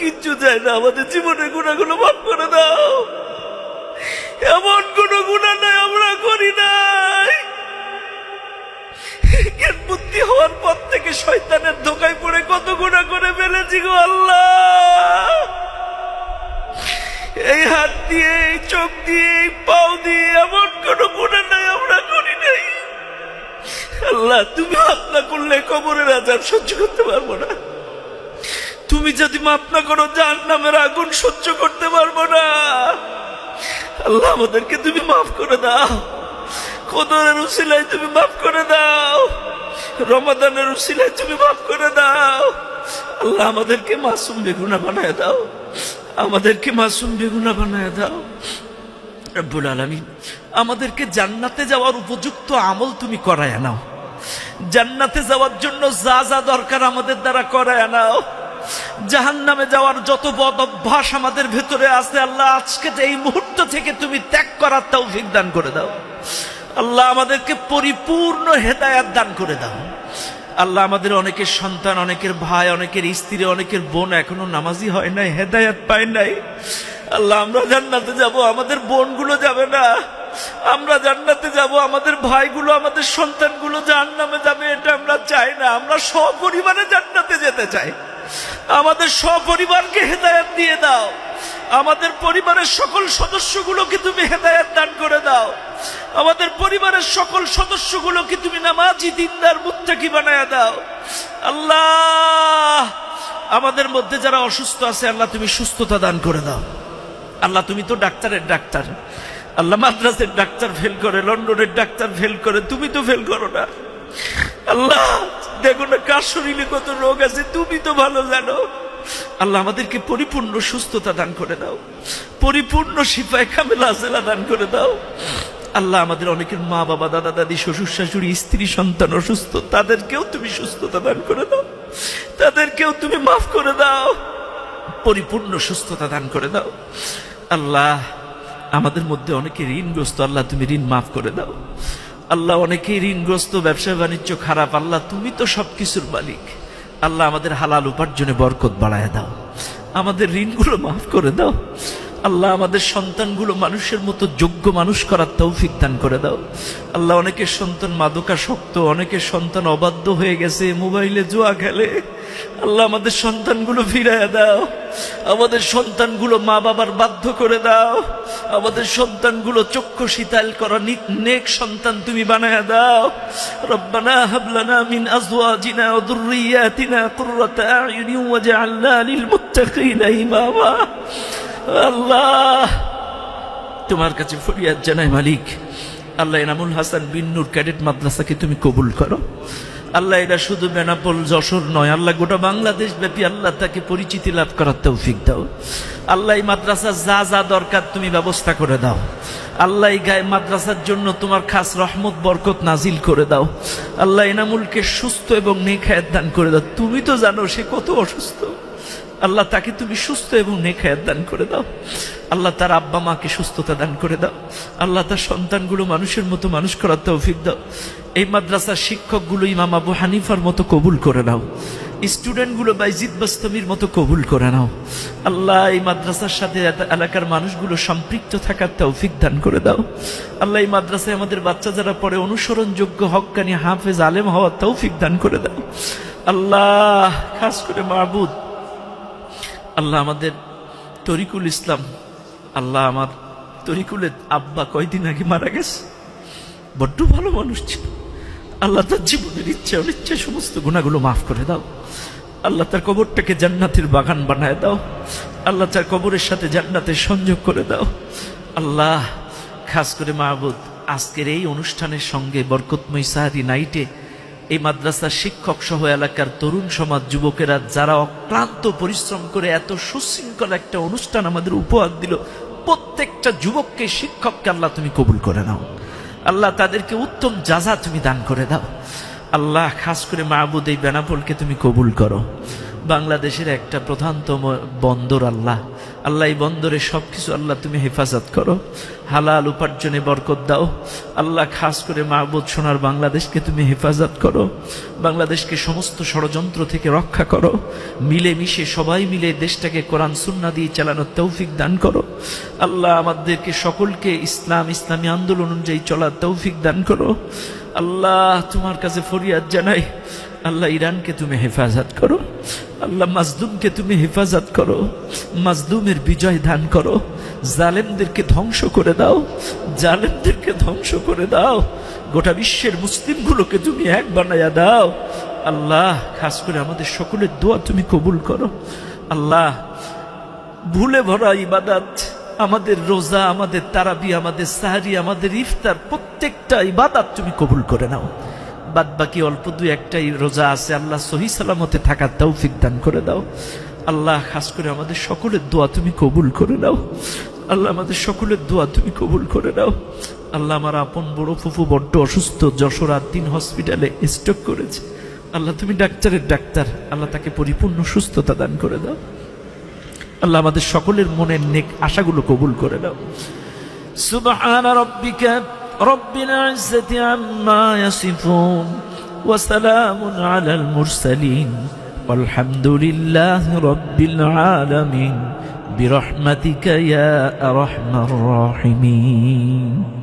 কিচ্ছু চাই না, আমাদের জীবনের গুনাহগুলো মাফ করে দাও। এমন কোন গুনাহ নাই আমরা করি নাই। জ্ঞান বুদ্ধি হওয়ার পর থেকে শয়তানের ধোঁকায় পড়ে কত গুনাহ করে ফেলেছি গো আল্লাহ। এই হাত দিয়ে, এই চোখ দিয়ে, এই পাও দিয়ে এমন কোন গুনাহ নাই আমরা করি নাই। আল্লাহ, তুমি মাফ না করলে কবরের আযাব সহ্য করতে পারবো না। তুমি যদি মাফ না করো জাহান্নামের আগুন সহ্য করতে পারবো না। আল্লাহ, আমাদেরকে তুমি মাফ করে দাও। কদরের উসিলায় তুমি মাফ করে দাও। রমাদানের উসিলায় তুমি মাফ করে দাও। আল্লাহ, আমাদেরকে মাসুম বেগুনা বানায় দাও। আমাদেরকে মাসুম বেগুনা বানায় দাও রব্বুল আলামিন। আমাদেরকে জান্নাতে যাওয়ার উপযুক্ত আমল তুমি করায় নাও। জান্নাতে যাওয়ার জন্য যা যা দরকার আমাদের দ্বারা করায় নাও। জাহান্নামে যাওয়ার যত বদ অভ্যাস আমাদের ভেতরে আছে আল্লাহ, আজকে এই মুহূর্ত থেকে তুমি ত্যাগ করার তৌফিক দান করে দাও। আল্লাহ, আমাদেরকে পরিপূর্ণ হেদায়েত দান করে দাও। আল্লাহ, আমাদের অনেকের সন্তান, অনেকের ভাই, অনেকের স্ত্রী, অনেকের বোন এখনো নামাজি হয় নাই, হেদায়েত পায় নাই। আল্লাহ, আমরা জান্নাতে যাব, আমাদের বোনগুলো যাবে না। আমরা জান্নাতে যাব, আমাদের ভাইগুলো, আমাদের সন্তানগুলো জাহান্নামে যাবে, এটা আমরা চাই না। আমরা সপরিবারে জান্নাতে যেতে চাই। আমাদের সপরিবারকে হেদায়েত দিয়ে দাও। আমাদের পরিবারের সকল সদস্যগুলোকে তুমি হেদায়েত দান করে দাও। আমাদের পরিবারের সকল সদস্যগুলোকে তুমি নামাজি, দিনদার, মুত্তাকি বানায় দাও। আল্লাহ, আমাদের মধ্যে যারা অসুস্থ আছে আল্লাহ তুমি সুস্থতা দান করে দাও। আল্লাহ, তুমি তো ডাক্তারের ডাক্তার। আল্লাহ, মাদ্রাসের ডাক্তার ফেল করে, লন্ডনের ডাক্তার ফেল করে, তুমি তো ফেল করো না। আল্লাহ, দেখো না কার শরীরে কত রোগ আছে, তুমি তো ভালো জানো। আল্লাহ, আমাদেরকে পরিপূর্ণ সুস্থতা দান করে দাও। পরিপূর্ণ শিফায়ে কামেলা আজেলা দান করে দাও। আল্লাহ, আমাদের অনেকের মা বাবা, দাদা দাদি, শ্বশুর শাশুড়ি, স্ত্রী সন্তান অসুস্থ, তাদেরকেও তুমি সুস্থতা দান করে দাও। তাদেরকেও তুমি মাফ করে দাও। পরিপূর্ণ সুস্থতা দান করে দাও। আল্লাহ, আমাদের মধ্যে অনেকে ঋণগ্রস্ত, আল্লাহ তুমি ঋণ মাফ করে দাও। আল্লাহ, অনেকেই ঋণগ্রস্ত, ব্যবসা বাণিজ্য খারাপ, আল্লাহ তুমি তো সবকিছুর মালিক। আল্লাহ, আমাদের হালাল উপার্জনে বরকত বাড়ায় দাও। আমাদের ঋণগুলো মাফ করে দাও। আল্লাহ, আমাদের সন্তানগুলো মানুষের মতো যোগ্য মানুষ করার তৌফিক দান করে দাও। আল্লাহ, অনেকের সন্তান মাদকাসক্ত, অনেকের সন্তান অবাধ্য হয়ে গেছে, মোবাইলে জুয়া খেলে। আল্লাহ, আমাদের সন্তানগুলো ফিরাইয়া দাও। আমাদের সন্তানগুলো মা বাবার বাধ্য করে দাও। আমাদের সন্তানগুলো চক্ষু শীতল করা নেক সন্তান তুমি বানায়া দাও। রব্বানা হাব লানা মিন আজওয়াজিনা ওয়া যুররিয়াতিনা কুররাতা আ'য়ুনি ওয়াজআলনা লিল মুত্তাকিনা ইমামা। আল্লাহ, তোমার কাছে ফরিয়াদ জানাই মালিক। আল্লাহ, এনামুল হাসান বিন নূর ক্যাডেট মাদ্রাসাকে তুমি কবুল করো। আল্লাহ, এটা শুধু বেনাপোল যশোর নয়, আল্লাহ গোটা বাংলাদেশ ব্যাপী আল্লাহ তাকে পরিচিতি লাভ করার তৌফিক দাও। আল্লাহ, এই মাদ্রাসা যা যা দরকার তুমি ব্যবস্থা করে দাও। আল্লাহ, এই গায়ে মাদ্রাসার জন্য তোমার খাস রহমত বরকত নাজিল করে দাও। আল্লাহ, এনামুলকে সুস্থ এবং নেক হায়াত দান করে দাও। তুমি তো জানো সে কত অসুস্থ। আল্লাহ, তাকে তুমি সুস্থ এবং নেক হায়াত দান করে দাও। আল্লাহ, তার আব্বা মাকে সুস্থতা দান করে দাও। আল্লাহ, তার সন্তানগুলো মানুষের মতো মানুষ করার তৌফিক দাও। এই মাদ্রাসার শিক্ষকগুলো ইমাম আবু হানিফার মতো কবুল করে নাও। স্টুডেন্টগুলো বাইজিদ বাস্তমির মতো কবুল করে নাও। আল্লাহ, এই মাদ্রাসার সাথে এলাকার মানুষগুলো সম্পৃক্ত থাকার তৌফিক দান করে দাও। আল্লাহ, এই মাদ্রাসায় আমাদের বাচ্চা যারা পড়ে অনুসরণযোগ্য হক্কানি হাফেজ আলেম হওয়ার তৌফিক দান করে দাও। আল্লাহ, খাস করে মাহবুদ, আল্লাহ, আমাদের তরিকুল ইসলাম, আল্লাহ, আমার তরিকুলের আব্বা কয়দিন আগে মারা গেছে। বড্ড ভালো মানুষ ছিল। আল্লাহ, তার জীবনের ইচ্ছা অনিচ্ছা সমস্ত গুনাহগুলো মাফ করে দাও। আল্লাহ, তার কবরটাকে জান্নাতের বাগান বানায় দাও। আল্লাহ, তার কবরের সাথে জান্নাতের সংযোগ করে দাও। আল্লাহ, খাস করে মাহবুদ, আজকের এই অনুষ্ঠানের সঙ্গে বরকতময় সাহারি নাইটে এই মাদ্রাসার শিক্ষক সহ এলাকার তরুণ সমাজ, যুবকেরা যারা অক্লান্ত পরিশ্রম করে এত সুশৃঙ্খল একটা অনুষ্ঠান আমাদের উপহার দিল, প্রত্যেকটা যুবককে, শিক্ষককে আল্লাহ তুমি কবুল করে নাও। আল্লাহ, তাদেরকে উত্তম জাযা তুমি দান করে দাও। আল্লাহ, খাস করে মাহবুদ, এই বেনাপোলকে তুমি কবুল করো। বাংলাদেশের একটা প্রধানতম বন্দর আল্লাহ, আল্লাহ এই বন্দরে সবকিছু আল্লাহ তুমি হেফাজত করো, হালাল উপার্জনে বরকত দাও আল্লাহ। খাস করে মাহবুব সোনার বাংলাদেশকে তুমি হেফাজত করো, বাংলাদেশকে সমস্ত ষড়যন্ত্র থেকে রক্ষা করো, মিলেমিশে সবাই মিলে দেশটাকে কোরআন সুন্নাহ দিয়ে চালানোর তৌফিক দান করো আল্লাহ। আমাদেরকে সকলকে ইসলামী আন্দোলন অনুযায়ী চলার তৌফিক দান করো আল্লাহ। তোমার কাছে ফরিয়াদ জানাই আল্লাহ, ইরানকে তুমি হেফাজত করো আল্লাহ, মাজলুমকে তুমি হেফাজত করো, মাজলুমের বিজয় দান করো, জালেমদেরকে ধ্বংস করে দাও, জালেমদেরকে ধ্বংস করে দাও, গোটা বিশ্বের মুসলিমগুলোকে তুমি এক বানাইয়া দাও আল্লাহ। খাস করে আমাদের সকলের দোয়া তুমি কবুল করো আল্লাহ। ভুলে ভরা ইবাদত, আমাদের রোজা, আমাদের তারাবি, আমাদের সাহারি, আমাদের ইফতার, প্রত্যেকটা ইবাদত তুমি কবুল করে নাও। বাদ বাকি অল্প দুই একটাই রোজা আছে আল্লাহ, সহি সালামতে থাকার তৌফিক দান করে দাও আল্লাহ। খাস করে আমাদের সকলের দোয়া তুমি কবুল করে নাও আল্লাহ, আমাদের সকলের দোয়া তুমি কবুল করে নাও আল্লাহ। আমার আপন বড় ফুফু বড্ড অসুস্থ, যশোর 3 হসপিটালে স্ট্রোক করেছে আল্লাহ, তুমি ডাক্তারের ডাক্তার আল্লাহ, তাকে পরিপূর্ণ সুস্থতা দান করে দাও আল্লাহ। আমাদের সকলের মনের নেক আশাগুলো কবুল করে দাও। সুবহান রাব্বিকা রব্বিল ইজ্জাতি আম্মা ইয়াসিফুন ওয়া সালামুন আলাল মুরসালিন ওয়ালহামদুলিল্লাহি রাব্বিল আলামিন বিরহমাতিকা ইয়া আরহামার রাহিমিন।